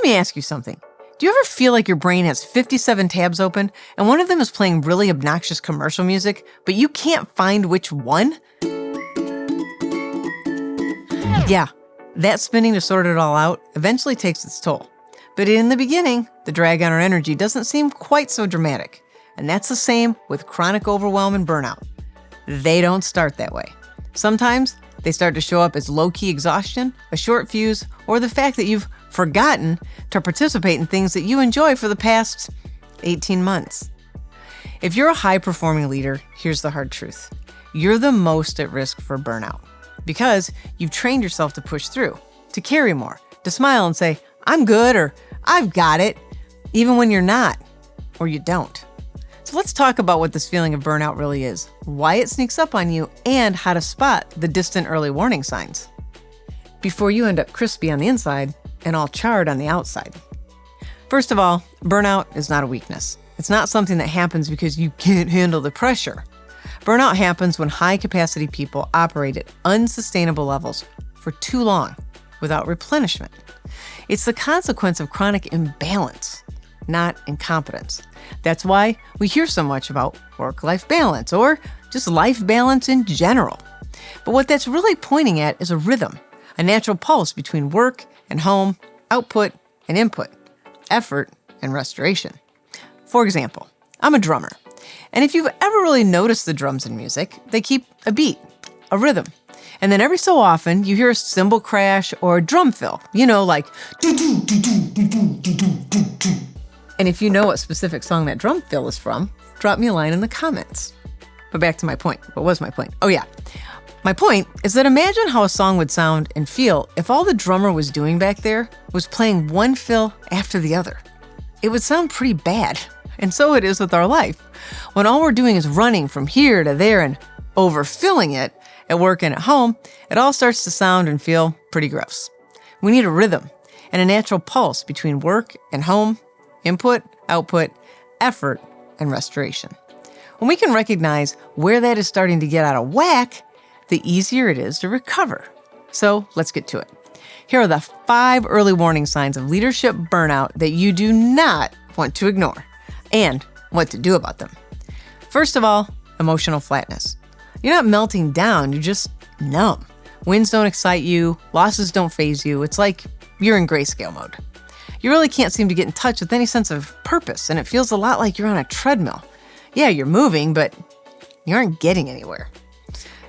Let me ask you something. Do you ever feel like your brain has 57 tabs open and one of them is playing really obnoxious commercial music, but you can't find which one? Yeah, that spinning to sort it all out eventually takes its toll. But in the beginning, the drag on our energy doesn't seem quite so dramatic. And that's the same with chronic overwhelm and burnout. They don't start that way. Sometimes they start to show up as low-key exhaustion, a short fuse, or the fact that you've forgotten to participate in things that you enjoy for the past 18 months. If you're a high-performing leader, here's the hard truth. You're the most at risk for burnout because you've trained yourself to push through, to carry more, to smile and say, I'm good, or I've got it, even when you're not, or you don't. So let's talk about what this feeling of burnout really is, why it sneaks up on you, and how to spot the distant early warning signs before you end up crispy on the inside and all charred on the outside. First of all, burnout is not a weakness. It's not something that happens because you can't handle the pressure. Burnout happens when high-capacity people operate at unsustainable levels for too long without replenishment. It's the consequence of chronic imbalance, not incompetence. That's why we hear so much about work-life balance or just life balance in general. But what that's really pointing at is a rhythm, a natural pulse between work and home, output and input, effort and restoration. For example, I'm a drummer. And if you've ever really noticed the drums in music, they keep a beat, a rhythm. And then every so often, you hear a cymbal crash or a drum fill, like and if you know what specific song that drum fill is from, drop me a line in the comments. But back to my point. What was my point? Oh yeah. My point is that imagine how a song would sound and feel if all the drummer was doing back there was playing one fill after the other. It would sound pretty bad. And so it is with our life. When all we're doing is running from here to there and overfilling it at work and at home, it all starts to sound and feel pretty gross. We need a rhythm and a natural pulse between work and home, input, output, effort, and restoration. When we can recognize where that is starting to get out of whack, the easier it is to recover. So let's get to it. Here are the 5 early warning signs of leadership burnout that you do not want to ignore, and what to do about them. First of all, emotional flatness. You're not melting down, you're just numb. Wins don't excite you, losses don't faze you. It's like you're in grayscale mode. You really can't seem to get in touch with any sense of purpose, and it feels a lot like you're on a treadmill. Yeah, you're moving, but you aren't getting anywhere.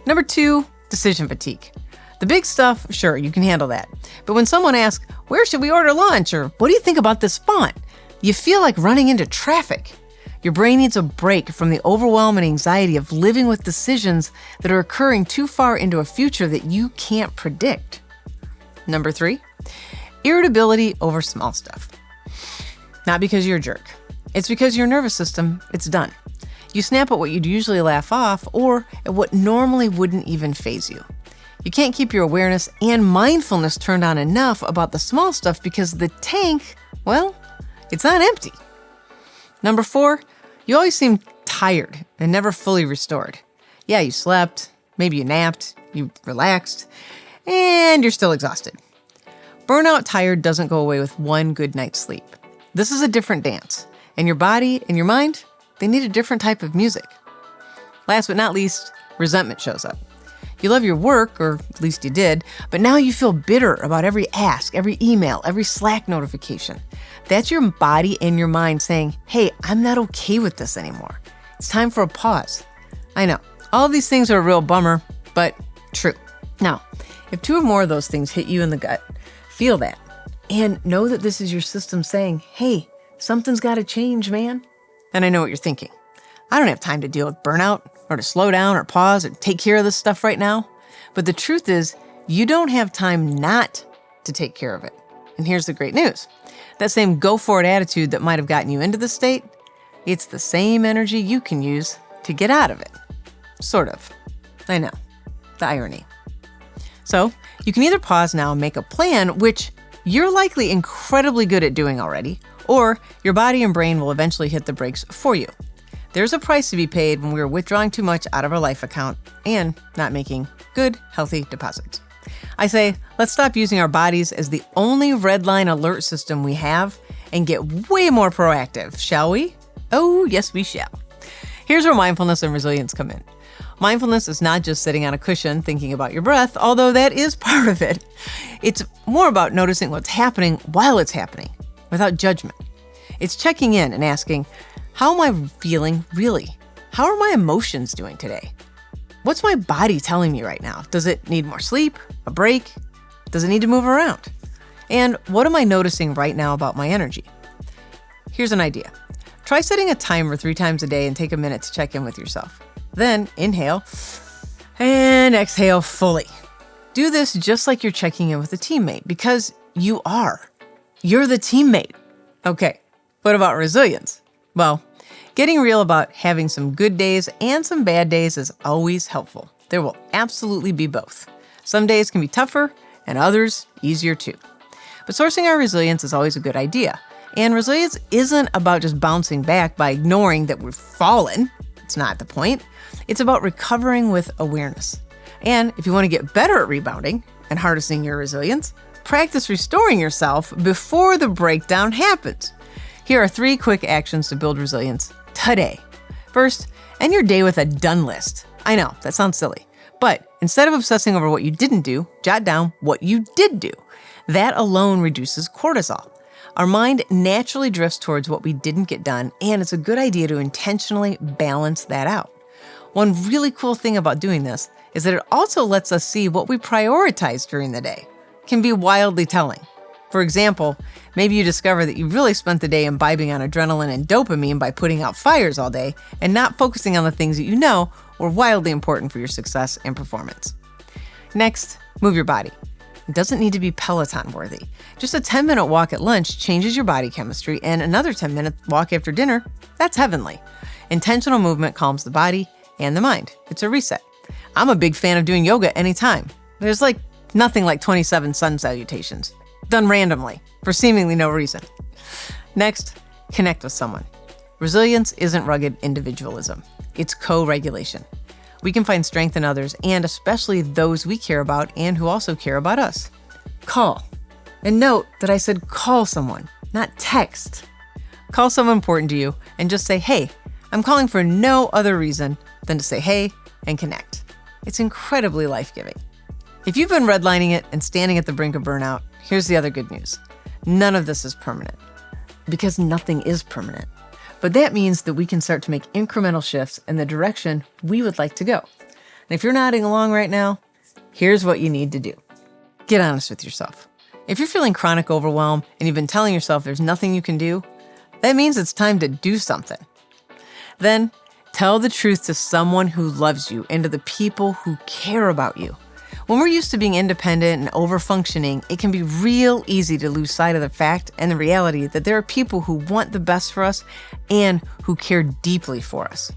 Number 2, decision fatigue. The big stuff, sure, you can handle that. But when someone asks, where should we order lunch? Or what do you think about this font? You feel like running into traffic. Your brain needs a break from the overwhelm and anxiety of living with decisions that are occurring too far into a future that you can't predict. Number 3, irritability over small stuff. Not because you're a jerk. It's because your nervous system, it's done. You snap at what you'd usually laugh off or at what normally wouldn't even faze you. You can't keep your awareness and mindfulness turned on enough about the small stuff because the tank, well, it's not empty. Number 4, you always seem tired and never fully restored. Yeah, you slept, maybe you napped, you relaxed, and you're still exhausted. Burnout tired doesn't go away with one good night's sleep. This is a different dance, and your body and your mind, they need a different type of music. Last but not least, resentment shows up. You love your work, or at least you did, but now you feel bitter about every ask, every email, every Slack notification. That's your body and your mind saying, hey, I'm not okay with this anymore. It's time for a pause. I know, all of these things are a real bummer, but true. Now, if 2 or more of those things hit you in the gut, feel that. And know that this is your system saying, hey, something's got to change, man. And I know what you're thinking. I don't have time to deal with burnout or to slow down or pause or take care of this stuff right now. But the truth is, you don't have time not to take care of it. And here's the great news. That same go-for-it attitude that might have gotten you into this state, it's the same energy you can use to get out of it. Sort of. I know. The irony. So, you can either pause now and make a plan, which you're likely incredibly good at doing already, or your body and brain will eventually hit the brakes for you. There's a price to be paid when we're withdrawing too much out of our life account and not making good, healthy deposits. I say, let's stop using our bodies as the only red line alert system we have and get way more proactive, shall we? Oh, yes, we shall. Here's where mindfulness and resilience come in. Mindfulness is not just sitting on a cushion thinking about your breath, although that is part of it. It's more about noticing what's happening while it's happening, without judgment. It's checking in and asking, how am I feeling really? How are my emotions doing today? What's my body telling me right now? Does it need more sleep, a break? Does it need to move around? And what am I noticing right now about my energy? Here's an idea. Try setting a timer 3 times a day and take a minute to check in with yourself. Then inhale and exhale fully. Do this just like you're checking in with a teammate because you are. You're the teammate. Okay, what about resilience? Well, getting real about having some good days and some bad days is always helpful. There will absolutely be both. Some days can be tougher and others easier too. But sourcing our resilience is always a good idea. And resilience isn't about just bouncing back by ignoring that we've fallen. It's not the point. It's about recovering with awareness. And if you want to get better at rebounding and harnessing your resilience, practice restoring yourself before the breakdown happens. Here are 3 quick actions to build resilience today. First, end your day with a done list. I know, that sounds silly. But instead of obsessing over what you didn't do, jot down what you did do. That alone reduces cortisol. Our mind naturally drifts towards what we didn't get done, and it's a good idea to intentionally balance that out. One really cool thing about doing this is that it also lets us see what we prioritize during the day. It can be wildly telling. For example, maybe you discover that you really spent the day imbibing on adrenaline and dopamine by putting out fires all day and not focusing on the things that you know were wildly important for your success and performance. Next, move your body. It doesn't need to be Peloton worthy. Just a 10-minute walk at lunch changes your body chemistry, and another 10-minute walk after dinner, that's heavenly. Intentional movement calms the body and the mind. It's a reset. I'm a big fan of doing yoga anytime. There's nothing like 27 sun salutations, done randomly for seemingly no reason. Next, connect with someone. Resilience isn't rugged individualism. It's co-regulation. We can find strength in others, and especially those we care about and who also care about us. Call. And note that I said call someone, not text. Call someone important to you and just say, hey, I'm calling for no other reason than to say hey and connect. It's incredibly life-giving. If you've been redlining it and standing at the brink of burnout, here's the other good news. None of this is permanent, because nothing is permanent. But that means that we can start to make incremental shifts in the direction we would like to go. And if you're nodding along right now, here's what you need to do. Get honest with yourself. If you're feeling chronic overwhelm and you've been telling yourself there's nothing you can do, that means it's time to do something. Then tell the truth to someone who loves you and to the people who care about you. When we're used to being independent and over-functioning, it can be real easy to lose sight of the fact and the reality that there are people who want the best for us and who care deeply for us.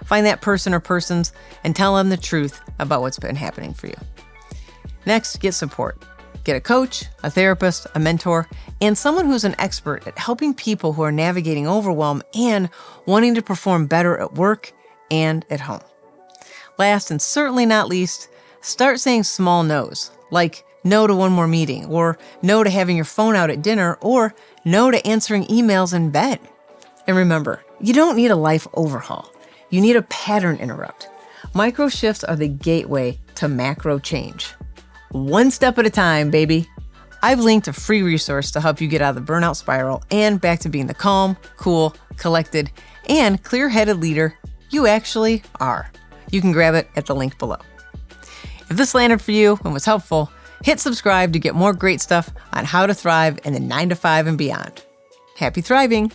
Find that person or persons and tell them the truth about what's been happening for you. Next, get support. Get a coach, a therapist, a mentor, and someone who's an expert at helping people who are navigating overwhelm and wanting to perform better at work and at home. Last and certainly not least, start saying small no's, like no to one more meeting, or no to having your phone out at dinner, or no to answering emails in bed. And remember, you don't need a life overhaul. You need a pattern interrupt. Micro shifts are the gateway to macro change. One step at a time, baby. I've linked a free resource to help you get out of the burnout spiral and back to being the calm, cool, collected, and clear-headed leader you actually are. You can grab it at the link below. If this landed for you and was helpful, hit subscribe to get more great stuff on how to thrive in the 9 to 5 and beyond. Happy thriving!